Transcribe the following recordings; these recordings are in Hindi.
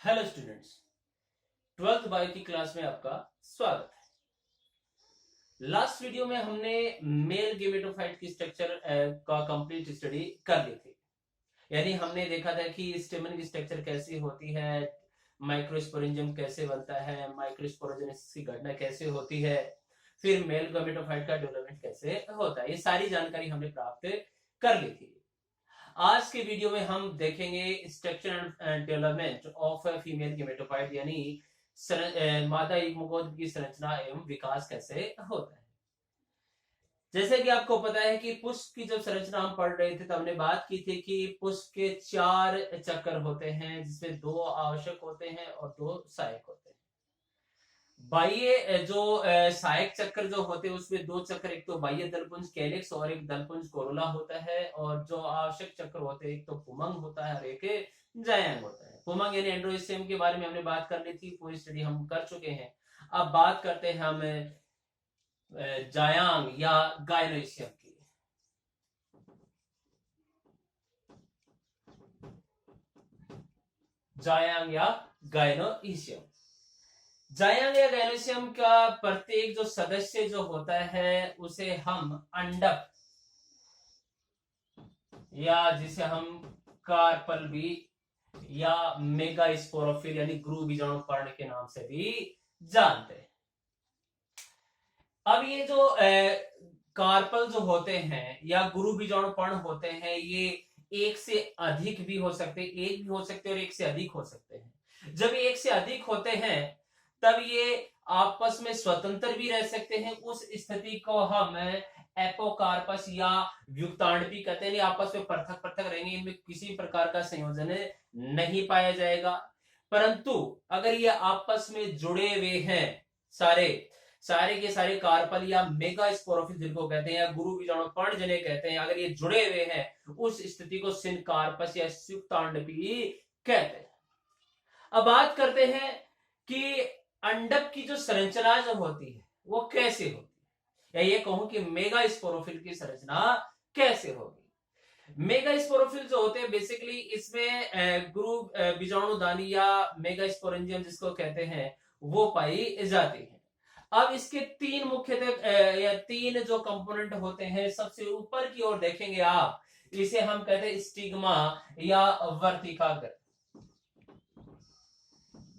हेलो स्टूडेंट्स, 12th बायो की क्लास में आपका स्वागत है। लास्ट वीडियो में हमने मेल गेमेटोफाइट की स्ट्रक्चर का कंप्लीट स्टडी कर ली थी। यानी हमने देखा था कि स्टेमन की स्ट्रक्चर कैसी होती है, माइक्रोस्पोरेंजियम कैसे बनता है, माइक्रोस्पोरोजेनेसिस की घटना कैसे होती है, फिर मेल गेमेटोफाइट का डेवलपमेंट कैसे होता है। ये सारी जानकारी हमने प्राप्त कर ली थी। आज के वीडियो में हम देखेंगे structure and development of female gametophyte, यानी मादा युग्मकों की संरचना एवं विकास कैसे होता है। जैसे कि आपको पता है कि पुष्प की जब संरचना हम पढ़ रहे थे तब हमने बात की थी कि पुष्प के 4 चक्कर होते हैं, जिसमें 2 आवश्यक होते हैं और 2 सहायक होते हैं। बाह्य जो सहायक चक्र जो होते हैं उसमें 2 चक्र, एक तो बाह्य दलपुंज कैलिक्स और एक दलपुंज कोरोला होता है, और जो आवश्यक चक्र होते हैं एक तो पुमंग होता है और एक जायांग होता है। पुमंग यानी एंड्रोस्टेम के बारे में हमने बात कर ली थी, पूरी स्टडी हम कर चुके हैं। अब बात करते हैं हम जायांग या गायनोइशियम की। जायांग या गायनोइशियम, जायांग या गायनोइशियम का प्रत्येक जो सदस्य जो होता है उसे हम अंडक या जिसे हम कार्पल भी या मेगा स्पोरोफिल यानी गुरु बीजाणु पर्ण के नाम से भी जानते हैं। अब ये जो कार्पल जो होते हैं या गुरु बीजाणु पर्ण होते हैं, ये एक से अधिक भी हो सकते हैं, एक भी हो सकते हैं और एक से अधिक हो सकते हैं। जब ये एक से अधिक होते हैं तब ये आपस में स्वतंत्र भी रह सकते हैं। उस स्थिति को हम एपोकार्पस या युक्तांडपी कहते हैं। आपस में पृथक पृथक रहेंगे, इनमें किसी प्रकार का संयोजन नहीं पाया जाएगा। परंतु अगर ये आपस में जुड़े हुए हैं, सारे सारे के सारे कार्पल या मेगा स्पोरोफिल जिनको कहते हैं या गुरु बीजाणु पर्ण जिन्हें कहते हैं, अगर ये जुड़े हुए हैं उस स्थिति को सिनकार्पस या युक्तांडपी कहते हैं। अब बात करते हैं कि अंडक की जो संरचना जो होती है वो कैसे होती है, या ये कहूं कि मेगा स्पोरोफिल की संरचना कैसे होगी। मेगा स्पोरोफिल जो होते हैं बेसिकली इसमें गुरु बीजाणुदानी या मेगा स्पोरेंजियम जिसको कहते हैं वो पाई जाती है। अब इसके 3 मुख्यतः या 3 जो कंपोनेंट होते हैं, सबसे ऊपर की ओर देखेंगे आप, इसे हम कहते हैं स्टिग्मा या वर्तिकाग्र,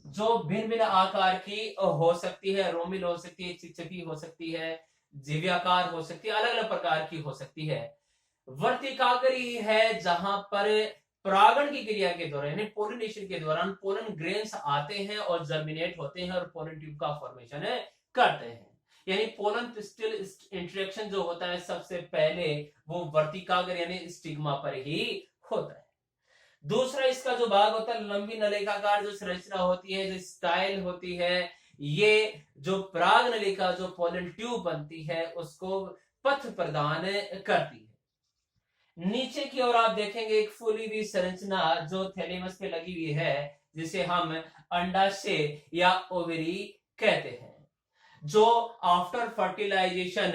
जो भिन्न भिन्न आकार की हो सकती है। रोमिल हो सकती है, चिकचिकी हो सकती है, जीव्याकार हो सकती है, अलग अलग प्रकार की हो सकती है। वर्तिकाग्री है जहां पर परागण की क्रिया के दौरान यानी पोलिनेशन के दौरान पोलन ग्रेन्स आते हैं और जर्मिनेट होते हैं और पोलन ट्यूब का फॉर्मेशन करते हैं। यानी पोलन पिस्टिल इंटरेक्शन जो होता है सबसे पहले वो वर्तिकाग्र यानी स्टिग्मा पर ही होता है। दूसरा इसका जो भाग होता है लंबी नलिकाकार जो संरचना होती है, जो स्टाइल होती है, ये जो पराग नलिका जो पोलन ट्यूब बनती है उसको पथ प्रदान करती है। नीचे की ओर आप देखेंगे एक फूली हुई संरचना जो थैलेमस पे लगी हुई है, जिसे हम अंडाशय या ओवरी कहते हैं, जो आफ्टर फर्टिलाइजेशन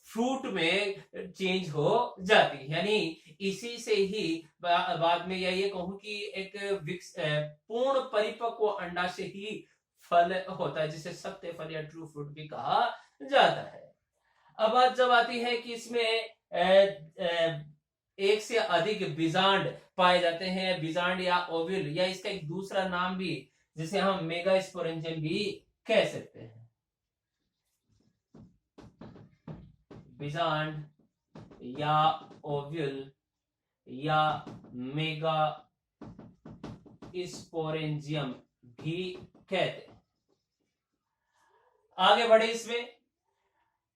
फ्रूट में चेंज हो जाती है। यानी इसी से ही बाद में या ये कहूं कि एक पूर्ण परिपक्व अंडाशय ही फल होता है, जिसे सत्य फल या ट्रू फ्रूट भी कहा जाता है। अब बात जब आती है कि इसमें एक से अधिक बीजांड पाए जाते हैं, बीजांड या ओव्यूल, या इसका एक दूसरा नाम भी जिसे हम मेगा स्पोरेंजियम भी कह सकते हैं। बीजांड या ओव्यूल या मेगा स्पोरेंजियम भी कहते हैं। आगे बढ़े, इसमें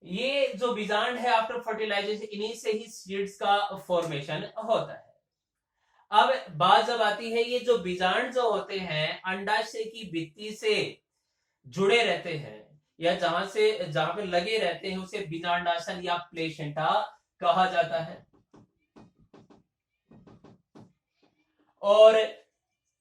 ये जो बीजांड है आफ्टर फर्टिलाइजेशन इन्हीं से ही सीड्स का फॉर्मेशन होता है। अब बात जब आती है, ये जो बीजांड जो होते हैं अंडाशय की भित्ति से जुड़े रहते हैं या जहां पे लगे रहते हैं उसे बीजांडासन या प्लेसेंटा कहा जाता है। और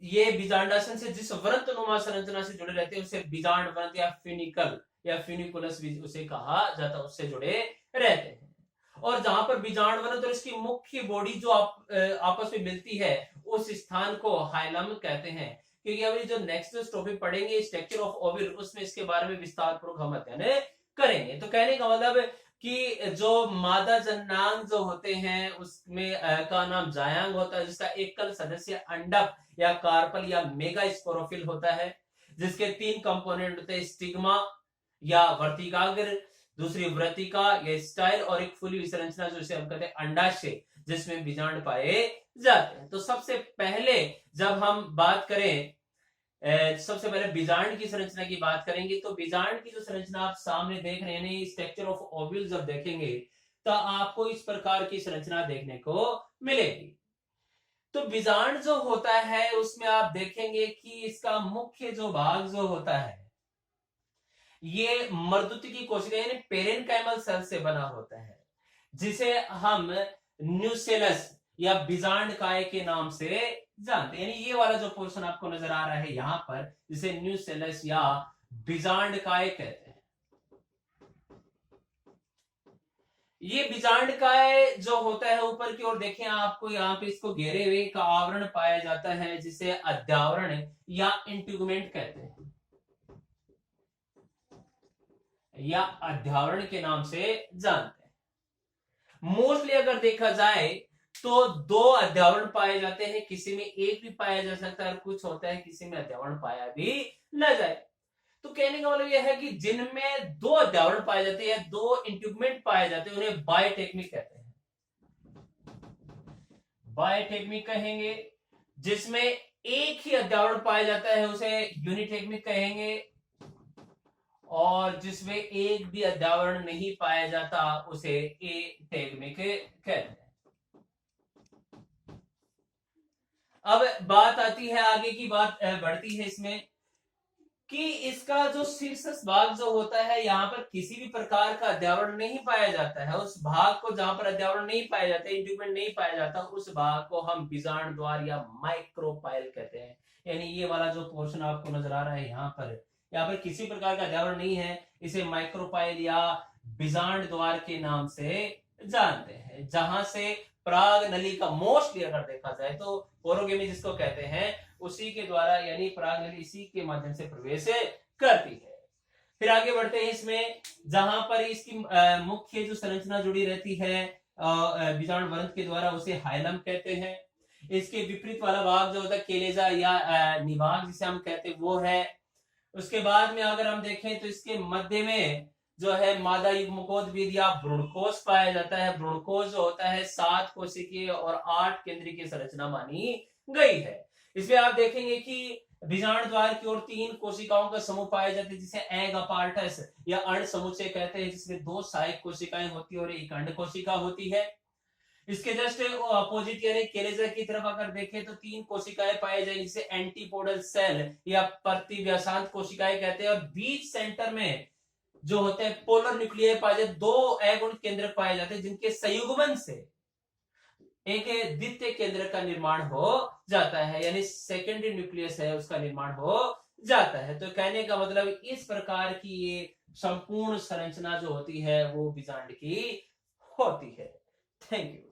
ये बीजांडासन से जिस वृत्तनुमा संरचना से जुड़े रहते हैं उसे बीजांड वृत्त या फिनिकल या फिनिकुलस भी उसे कहा जाता है, उससे जुड़े रहते हैं। और जहां पर बीजांड वृत्त और इसकी मुख्य बॉडी जो आपस में मिलती है उस स्थान को हाइलम कहते हैं। क्योंकि अभी जो नेक्स्ट टॉपिक पढ़ेंगे स्ट्रक्चर ऑफ ओव्यूल, उसमें इसके बारे में विस्तार पूर्वक हम अध्ययन करेंगे। तो कहने का मतलब कि जो मादा जननांग जो होते हैं उसमें का नाम जायांग होता है, जिसका एकल सदस्य अंडक या कार्पल या मेगा स्पोरोफिल होता है, जिसके 3 कंपोनेंट होते हैं, स्टिग्मा या वर्तिकाग्र, दूसरी वृत्तिका या स्टाइल, और एक फुली संरचना जिसे हम कहते हैं अंडाशय, जिसमें बीजांड पाए जाते हैं। तो सबसे पहले जब हम बात करें सबसे पहले बीजांड की संरचना की बात करेंगे, तो बीजांड की जो संरचना आप सामने देख रहे हैं, स्ट्रक्चर ऑफ ओव्यूल जब देखेंगे तो आपको इस प्रकार की संरचना देखने को मिलेगी। तो बीजांड जो होता है उसमें आप देखेंगे कि इसका मुख्य जो भाग जो होता है ये मर्दूत की कोशिका यानी पेरेनकाइमल सेल से बना होता है, जिसे हम न्यूसेलस या बीजांड काय के नाम से जानते हैं। यानी ये वाला जो पोर्शन आपको नजर आ रहा है यहां पर, जिसे न्यूसेलस या बीजांड काय कहते हैं। ये बीजांड काय जो होता है ऊपर की ओर देखें, आपको यहाँ पे इसको घेरे हुए का आवरण पाया जाता है, जिसे अध्यावरण या इंट्यूगमेंट कहते हैं, या अध्यावरण के नाम से जानते हैं। मोस्टली अगर देखा जाए तो 2 अध्यावरण पाए जाते हैं, किसी में एक भी पाया जा सकता है, और कुछ होता है किसी में अध्यावरण पाया भी न जाए। तो कहने का मतलब यह है कि जिनमें 2 अध्यावरण पाए जाते हैं, 2 इंट्यूगमेंट पाए जाते हैं, उन्हें बायोटेक्निक कहते हैं। बायोटेक्निक कहेंगे। जिसमें एक ही अध्यावरण पाया जाता है उसे यूनिटेक्निक कहेंगे, और जिसमें एक भी अध्यावरण नहीं पाया जाता उसे एटेक्निक कहते हैं। अब बात आती है आगे की, बात बढ़ती है इसमें कि इसका जो शीर्षस्थ भाग जो होता है, यहाँ पर किसी भी प्रकार का अध्यावरण नहीं पाया जाता है। उस भाग को जहां पर अध्यावरण नहीं पाया जाता, इंट्यूगमेंट नहीं पाया जाता, उस भाग को हम बीजांड द्वार या माइक्रोपाइल कहते हैं। यानी ये वाला जो पोर्शन आपको नजर आ रहा है यहाँ पर किसी प्रकार का अध्यावरण नहीं है, इसे माइक्रोपाइल या बीजांड द्वार के नाम से जानते हैं, जहां से प्राग नली का मोस्टली अगर देखा जाए तो पोरोगेमी जिसको कहते हैं उसी के द्वारा, यानी पराग नली इसी के माध्यम से प्रवेश करती है। फिर आगे बढ़ते हैं इसमें, जहां पर इसकी मुख्य जो संरचना जुड़ी रहती है बीजांड वृंत के द्वारा, उसे हाइलम कहते हैं। इसके विपरीत वाला भाग जो होता है केलेजा या निभाग जिसे हम कहते हैं वो है। उसके बाद में अगर हम देखें तो इसके मध्य में जो है मादा युग्मकोद्भिद या भ्रूणकोश पाया जाता है। भ्रूणकोश जो होता है 7 कोशिकीय और 8 केंद्रीय की संरचना मानी गई है। इसमें आप देखेंगे कि बीजांड द्वार की ओर 3 कोशिकाओं का समूह पाया जाता है, जिसे एग अपार्टस या अंड समुच्चय कहते हैं, जिसमें 2 सहायक कोशिकाएं होती है और एक अंड कोशिका होती है। इसके जस्ट अपोजिट यानी केलेजा की तरफ अगर देखें तो 3 कोशिकाएं पाई जाएंगी, जिसे एंटीपोडल सेल या प्रतिव्यासांत कोशिकाएं कहते हैं, और बीच सेंटर में जो होते हैं पोलर न्यूक्लियर पाए जाते, 2 एगुण केंद्र पाए जाते हैं, जिनके संयुग्मन से एक द्वितीय केंद्र का निर्माण हो जाता है, यानी सेकेंडरी न्यूक्लियस है उसका निर्माण हो जाता है। तो कहने का मतलब इस प्रकार की ये संपूर्ण संरचना जो होती है वो बीजांड की होती है। Thank you.